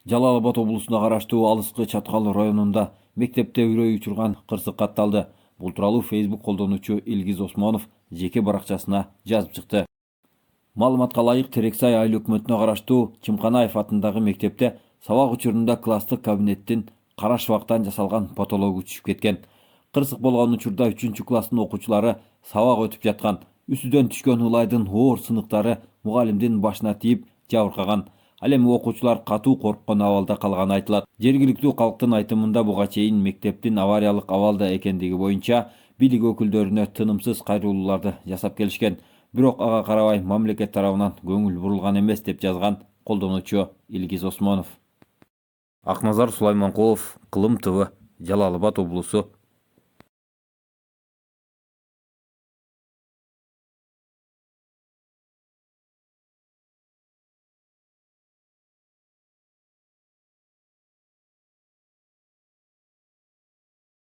Жалал Абад облусуна караштуу Алыскы Чаткал районунда мектепте үрөй учурган кырсык катталды. Бул тууралуу Facebook колдонуучу Илгиз Осмонов жеке баракчасына жазып чыкты. Маалыматка ылайык, Терексай айыл өкмөтүнө караштуу Чымканаев атындагы мектепте сабак учурунда класстык кабинеттин кара шыбактан жасалган потологу түшүп кеткен. Кырсык болгон учурда 3-класстын окуучулары сабак өтүп жаткан. Үстүдөн түшкөн ылайдын оор сыныктары мугалимдин башына тийип жабыркаган. Ал эми окуучулар катуу корккон абалда калганы айтылат. Жергиликтүү калктын айтымында буга чейин мектептин авариялык абалда экендиги боюнча бийлик өкүлдөрүнө тынымсыз кайрылууларды жасап келишкен. Бирок ага карабай мамлекет тарабынан көңүл бурулган эмес деп жазган колдонуучу Илгиз Осмонов. Акназар Сулайманкулов, Кылым ТВ, Жалал Абад облусу,